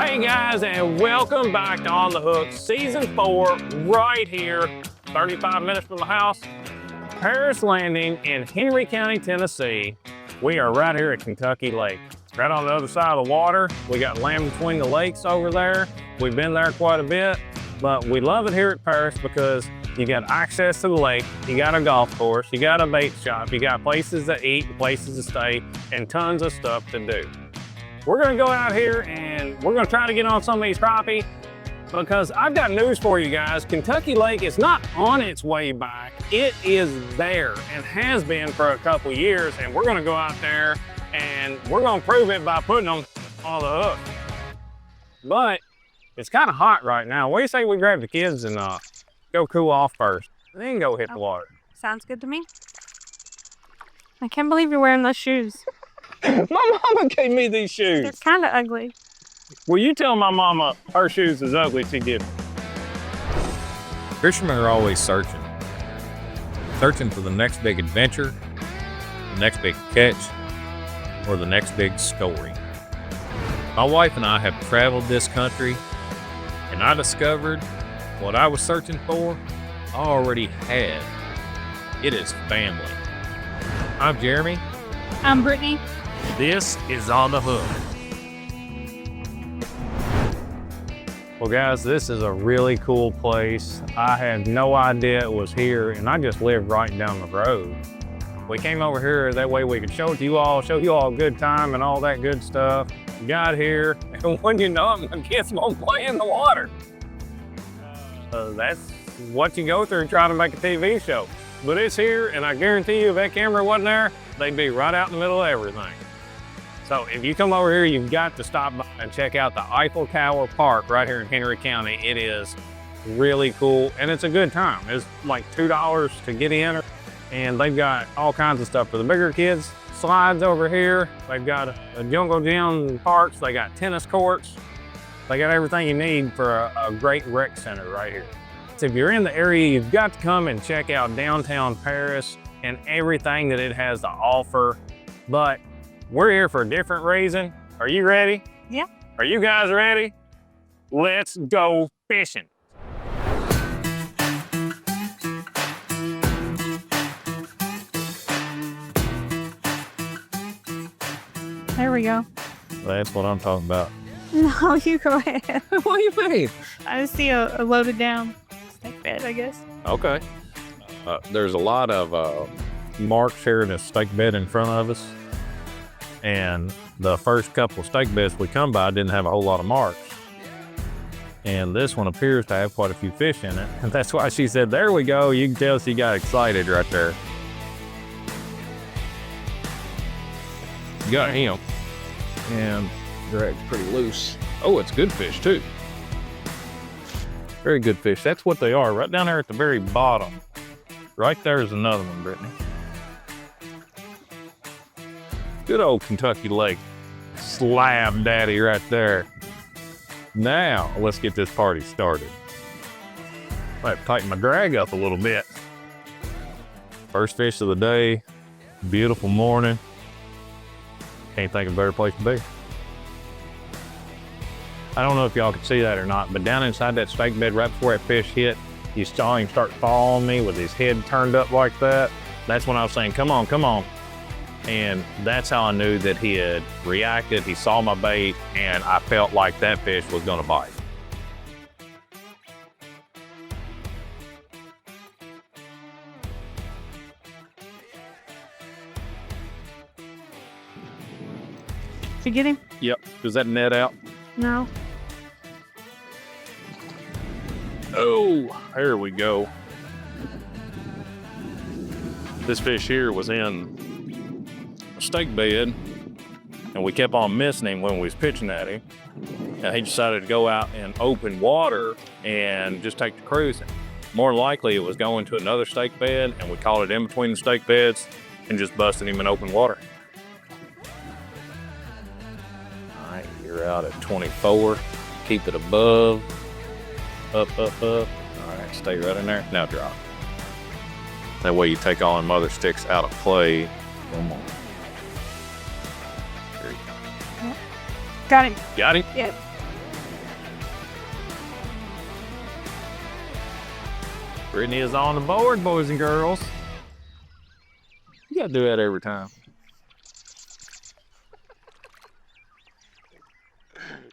Hey guys, and welcome back to On the Hook Season 4, right here, 35 minutes from the house, Paris Landing in Henry County, Tennessee. We are right here at Kentucky Lake. Right on the other side of the water. We got land between the lakes over there. We've been there quite a bit, but we love it here at Paris because you got access to the lake, you got a golf course, you got a bait shop, you got places to eat, places to stay, and tons of stuff to do. We're gonna go out here and we're gonna try to get on some of these crappie because I've got news for you guys. Kentucky Lake is not on its way back. It is there and has been for a couple years, and we're gonna go out there and we're gonna prove it by putting them on the hook. But it's kind of hot right now. What do you say we grab the kids and go cool off first, then go hit the water? Sounds good to me. I can't believe you're wearing those shoes. My mama gave me these shoes. They're kind of ugly. Well, you tell my mama her shoes is ugly, she give me. Fishermen are always searching for the next big adventure, the next big catch, or the next big story. My wife and I have traveled this country, and I discovered what I was searching for, I already had. It is family. I'm Jeremy. I'm Brittany. This is On the Hook. Well guys, this is a really cool place. I had no idea it was here, and I just lived right down the road. We came over here that way we could show it to you all, show you all a good time and all that good stuff. Got here, and when you know it, my kids won't play in the water. That's what you go through trying to make a TV show. But it's here, and I guarantee you if that camera wasn't there, they'd be right out in the middle of everything. So if you come over here, you've got to stop by and check out the Eiffel Tower Park right here in Henry County. It is really cool, and it's a good time. It's like $2 to get in, and they've got all kinds of stuff for the bigger kids. Slides over here. They've got a jungle gym parks. They got tennis courts. They got everything you need for a great rec center right here. So if you're in the area, you've got to come and check out downtown Paris and everything that it has to offer. But we're here for a different reason. Are you ready? Yeah. Are you guys ready? Let's go fishing. There we go. That's what I'm talking about. No, you go ahead. What do you mean? I just see a loaded down snake bed, I guess. Okay. There's a lot of marks here in this stake bed in front of us. And the first couple of stake beds we come by didn't have a whole lot of marks. And this one appears to have quite a few fish in it. And that's why she said, there we go. You can tell she got excited right there. Got him. And dragged pretty loose. Oh, it's good fish too. Very good fish. That's what they are, right down there at the very bottom. Right there is another one, Brittany. Good old Kentucky Lake. Slab daddy right there. Now, let's get this party started. I have to tighten my drag up a little bit. First fish of the day. Beautiful morning. Can't think of a better place to be. I don't know if y'all can see that or not, but down inside that stake bed right before that fish hit, you saw him start following me with his head turned up like that. That's when I was saying, come on, come on. And that's how I knew that he had reacted. He saw my bait, and I felt like that fish was gonna bite. Did you get him? Yep, does that net out? No. Oh, there we go. This fish here was in a stake bed, and we kept on missing him when we was pitching at him. And he decided to go out in open water and just take to cruising. More likely it was going to another stake bed, and we caught it in between the stake beds and just busted him in open water. All right, you're out at 24. Keep it above. Up, up, up. All right, stay right in there. Now drop. That way you take all them other sticks out of play. One more. There you go. Got him. Got him? Yep. Brittany is on the board, boys and girls. You gotta do that every time.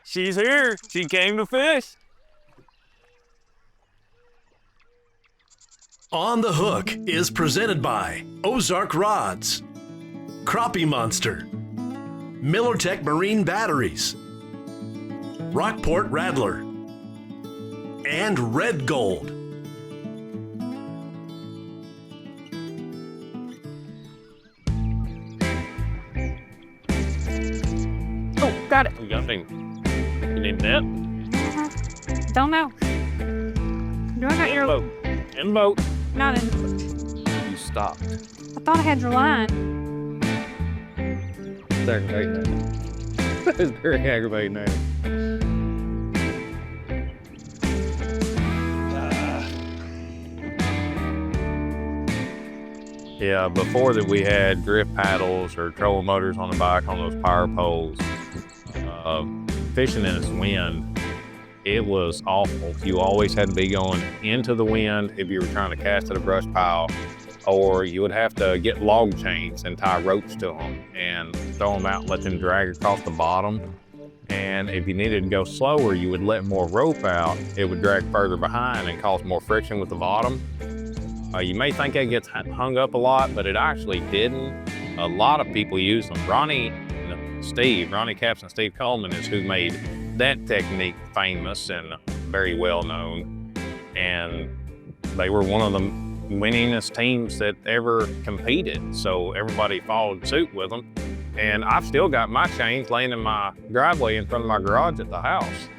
She's here. She came to fish. On the Hook is presented by Ozark Rods, Crappie Monster, MillerTech Marine Batteries, Rockport Rattler, and Red Gold. Oh, got it. You got any? You need that? Don't know. Do I got your... Boat. In boat. Not in... You stopped. I thought I had your line. It's aggravating. It's very aggravating now. Yeah, before that we had drift paddles or trolling motors on the back on those power poles. Fishing in this wind, it was awful. You always had to be going into the wind if you were trying to cast at a brush pile, or you would have to get log chains and tie ropes to them and throw them out and let them drag across the bottom. And if you needed to go slower, you would let more rope out. It would drag further behind and cause more friction with the bottom. You may think that gets hung up a lot, but it actually didn't. A lot of people use them. Ronnie Capps and Steve Coleman is who made that technique famous and very well known. And they were one of the winningest teams that ever competed. So everybody followed suit with them. And I've still got my chains laying in my driveway in front of my garage at the house.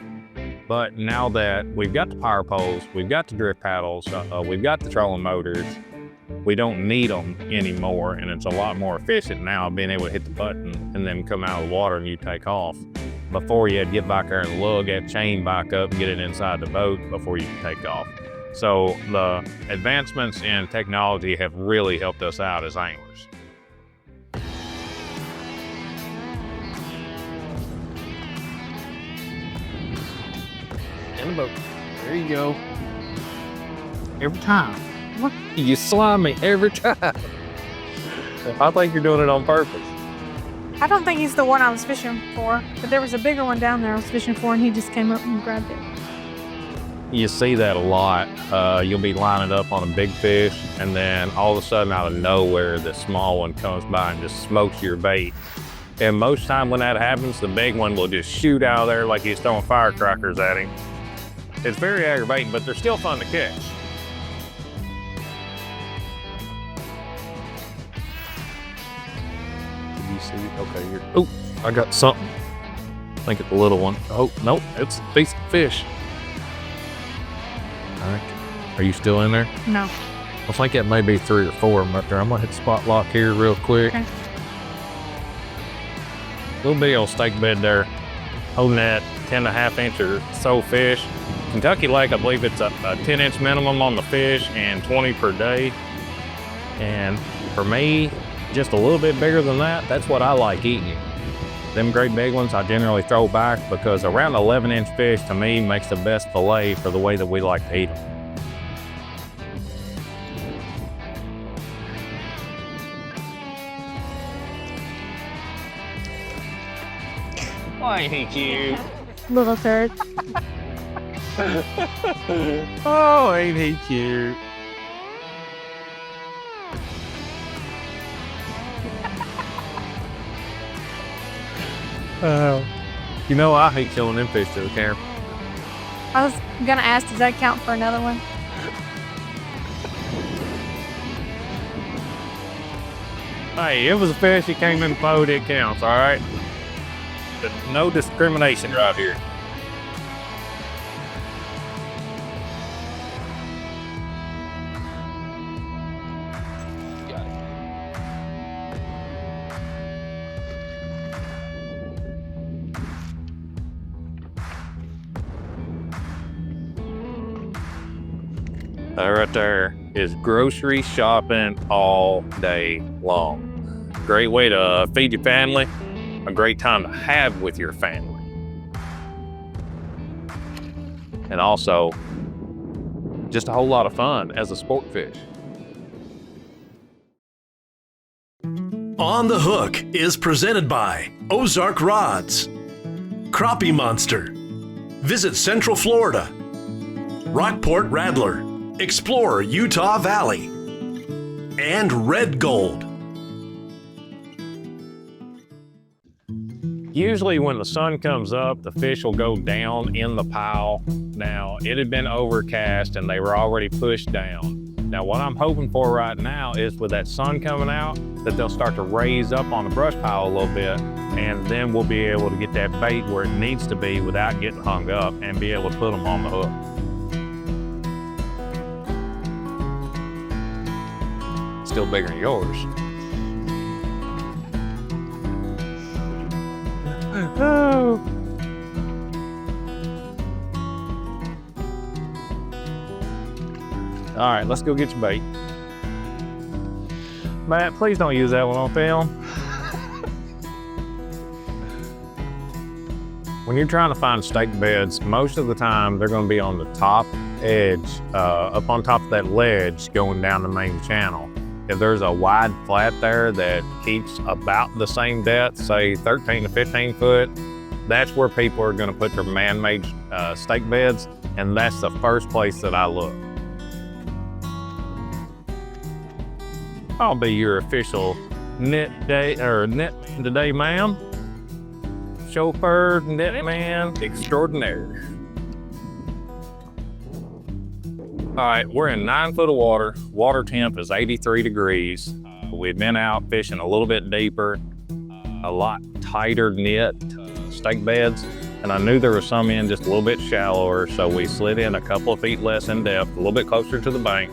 But now that we've got the power poles, we've got the drift paddles, we've got the trolling motors, we don't need them anymore, and it's a lot more efficient now being able to hit the button and then come out of the water and you take off. Before you had to get back there and lug that chain back up and get it inside the boat before you could take off. So the advancements in technology have really helped us out as anglers. In the boat. There you go. Every time. What? You slime me every time. I think you're doing it on purpose. I don't think he's the one I was fishing for, but there was a bigger one down there I was fishing for, and he just came up and grabbed it. You see that a lot. You'll be lining up on a big fish, and then all of a sudden out of nowhere, the small one comes by and just smokes your bait. And most time when that happens, the big one will just shoot out of there like he's throwing firecrackers at him. It's very aggravating, but they're still fun to catch. Did you see? Okay, you're. Oh, I got something. I think it's a little one. Oh, nope, it's a piece of fish. All right. Are you still in there? No. I think that may be 3 or 4 of them up there. I'm gonna hit spot lock here real quick. Okay. Little bitty old steak bed there, holding that 10.5 inch or so fish. Kentucky Lake, I believe it's a 10-inch minimum on the fish and 20 per day. And for me, just a little bit bigger than that, that's what I like eating. Them great big ones I generally throw back because around 11-inch fish to me makes the best fillet for the way that we like to eat them. Oh, ain't he cute? Little turd. Oh, ain't he cute? You know, I hate killing them fish to the camera. I was gonna ask, does that count for another one? Hey, it was a fish that came in the boat, it counts, all right? But no discrimination right here. That right there is grocery shopping all day long. Great way to feed your family, a great time to have with your family. And also, just a whole lot of fun as a sport fish. On the Hook is presented by Ozark Rods, Crappie Monster, Visit Central Florida, Rockport Rattler, Explore Utah Valley, and Red Gold. Usually when the sun comes up, the fish will go down in the pile. Now, it had been overcast and they were already pushed down. Now, what I'm hoping for right now is with that sun coming out, that they'll start to raise up on the brush pile a little bit, and then we'll be able to get that bait where it needs to be without getting hung up and be able to put them on the hook. Still bigger than yours. Oh. All right, let's go get your bait. Matt, please don't use that one on film. When you're trying to find stake beds, most of the time they're going to be on the top edge, up on top of that ledge going down the main channel. If there's a wide flat there that keeps about the same depth, say 13 to 15 foot, that's where people are going to put their man-made stake beds, and that's the first place that I look. I'll be your official net today, ma'am. Chauffeur, net man extraordinaire. All right, we're in 9 foot of water. Water temp is 83 degrees. We've been out fishing a little bit deeper, a lot tighter knit stake beds, and I knew there was some in just a little bit shallower, so we slid in a couple of feet less in depth, a little bit closer to the bank,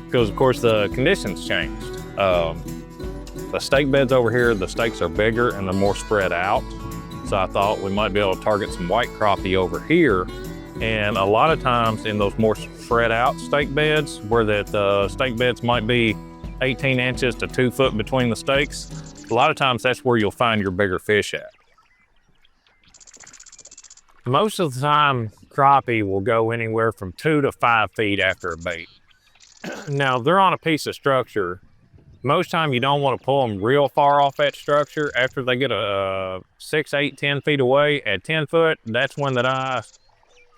because of course the conditions changed. The stake beds over here, the stakes are bigger and they're more spread out. So I thought we might be able to target some white crappie over here. And a lot of times in those more spread out stake beds, where that stake beds might be 18 inches to 2 foot between the stakes, a lot of times that's where you'll find your bigger fish at. Most of the time, crappie will go anywhere from 2 to 5 feet after a bait. Now, they're on a piece of structure. Most time you don't want to pull them real far off that structure. After they get a 6, 8, 10 feet away at 10 foot, that's when that I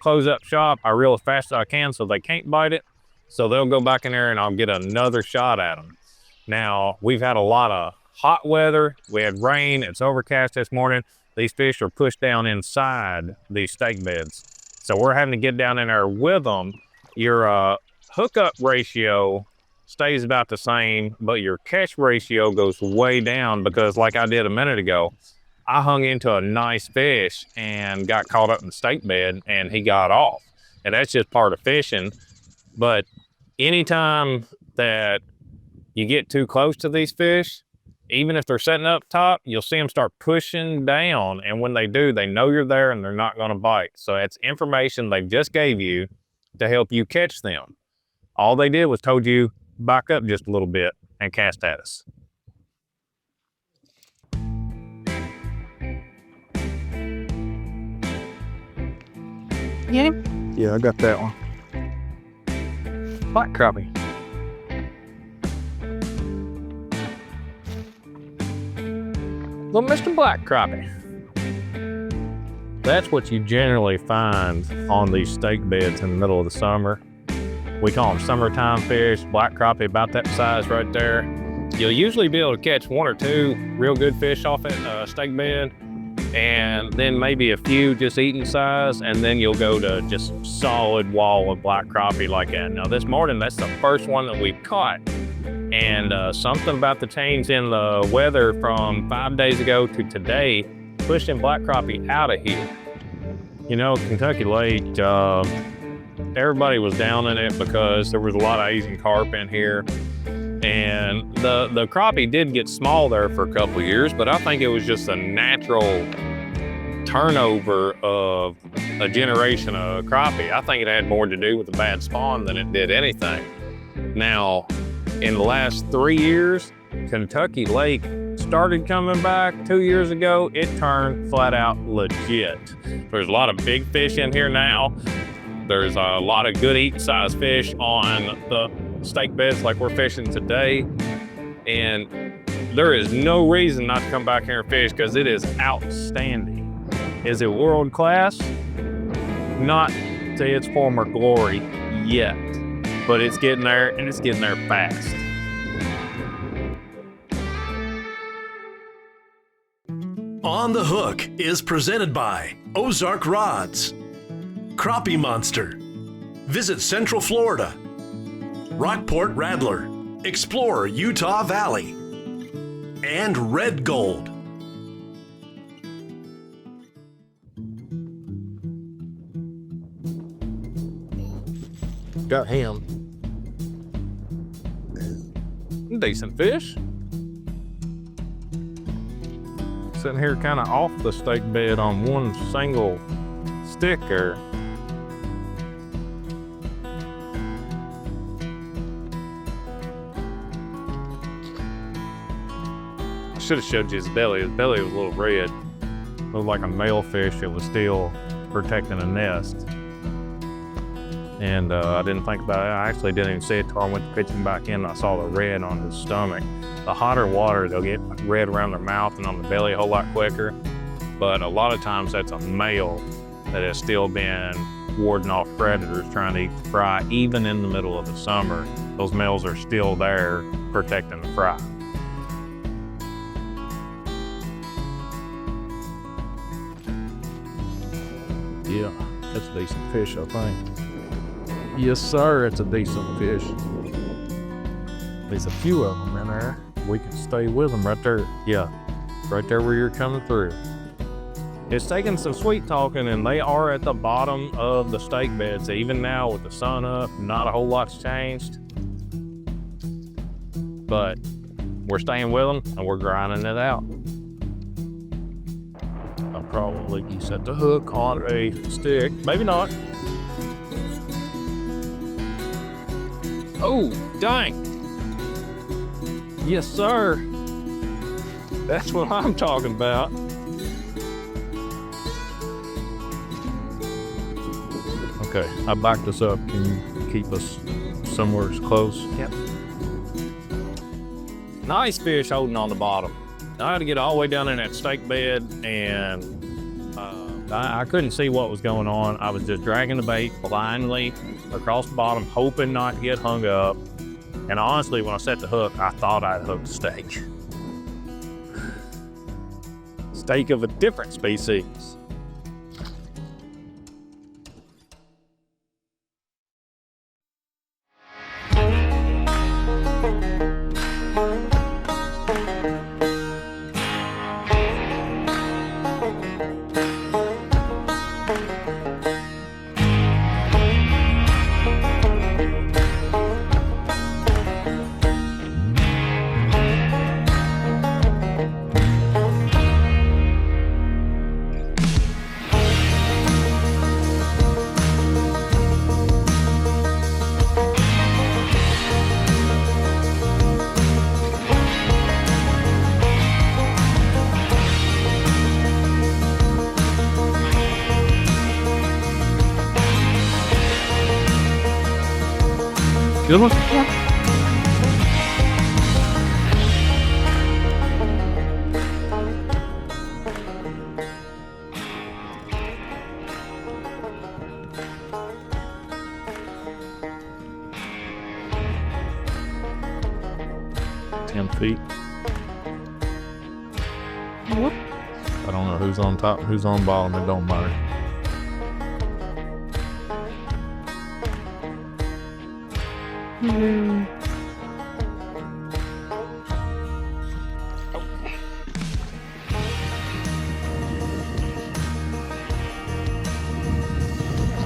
close up shop. I reel as fast as I can so they can't bite it. So they'll go back in there and I'll get another shot at them. Now, we've had a lot of hot weather. We had rain. It's overcast this morning. These fish are pushed down inside these stake beds. So we're having to get down in there with them. Your hookup ratio stays about the same, but your catch ratio goes way down because, like I did a minute ago, I hung into a nice fish and got caught up in the stake bed and he got off. And that's just part of fishing. But anytime that you get too close to these fish, even if they're sitting up top, you'll see them start pushing down. And when they do, they know you're there and they're not going to bite. So that's information they just gave you to help you catch them. All they did was told you, back up just a little bit and cast at us. Yeah. Yeah, I got that one. Black crappie. Little Mr. Black Crappie. That's what you generally find on these stake beds in the middle of the summer. We call them summertime fish, black crappie about that size right there. You'll usually be able to catch 1 or 2 real good fish off that stake bed, and then maybe a few just eating size, and then you'll go to just solid wall of black crappie like that. Now this morning, that's the first one that we caught. And something about the change in the weather from 5 days ago to today pushing black crappie out of here. You know, Kentucky Lake, everybody was down in it because there was a lot of Asian carp in here. And the crappie did get small there for a couple of years, but I think it was just a natural turnover of a generation of crappie. I think it had more to do with the bad spawn than it did anything. Now, in the last 3 years, Kentucky Lake started coming back. 2 years ago, it turned flat out legit. There's a lot of big fish in here now. There's a lot of good eating size fish on the stake beds like we're fishing today. And there is no reason not to come back here and fish because it is outstanding. Is it world class? Not to its former glory yet, but it's getting there, and it's getting there fast. On the Hook is presented by Ozark Rods, Crappie Monster, Visit Central Florida, Rockport Rattler, Explore Utah Valley, and Red Gold. Got him. Decent fish. Sitting here kind of off the stake bed on one single stick there. I should have showed you his belly. His belly was a little red. Looked like a male fish that was still protecting a nest. And I didn't think about it. I actually didn't even see it till I went to pitch him back in and I saw the red on his stomach. The hotter water, they'll get red around their mouth and on the belly a whole lot quicker. But a lot of times that's a male that has still been warding off predators trying to eat the fry. Even in the middle of the summer, those males are still there protecting the fry. Yeah, that's a decent fish, I think. Yes, sir, it's a decent fish. There's a few of them in there. We can stay with them right there. Yeah, right there where you're coming through. It's taking some sweet talking, and they are at the bottom of the stake beds. Even now with the sun up, not a whole lot's changed. But we're staying with them, and we're grinding it out. I'll probably set the hook on a stick. Maybe not. Oh, dang. Yes, sir. That's what I'm talking about. Okay, I backed us up. Can you keep us somewhere close? Yep. Nice fish holding on the bottom. I had to get all the way down in that stake bed, and I couldn't see what was going on. I was just dragging the bait blindly across the bottom, hoping not to get hung up. And honestly, when I set the hook, I thought I'd hooked a steak. Steak of a different species. Good one? Yeah. Feet. Whoop. I don't know who's on top, who's on bottom, it don't matter.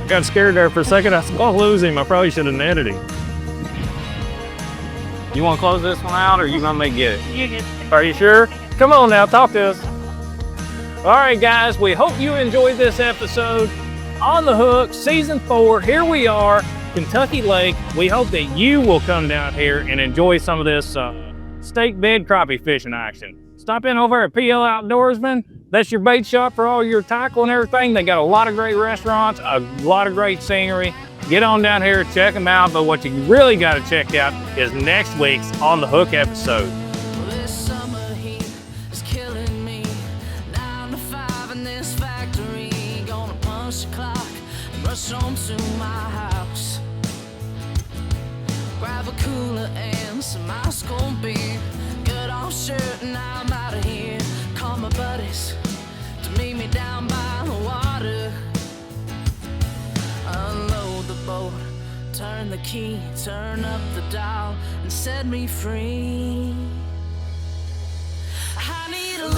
Got scared there for a second. I said, I'll lose him. I probably should have netted him. You want to close this one out, or you gonna make it? You get it. Are you sure? Come on now, talk to us. All right, guys, we hope you enjoyed this episode. On the Hook, Season 4, here we are, Kentucky Lake. We hope that you will come down here and enjoy some of this stake bed crappie fishing action. stop in over at PL Outdoorsman. That's your bait shop for all your tackle and everything. They got a lot of great restaurants, a lot of great scenery. Get on down here, check them out. But what you really got to check out is next week's On the Hook episode. This summer heat is killing me. 9 to 5 in this factory. Gonna punch the clock and rush home to my house. Grab a cooler and some ice cold beer. Good off shirt and I'm out of here. Call my buddies to meet me down by the water. Unload the boat, turn the key, turn up the dial, and set me free. I need a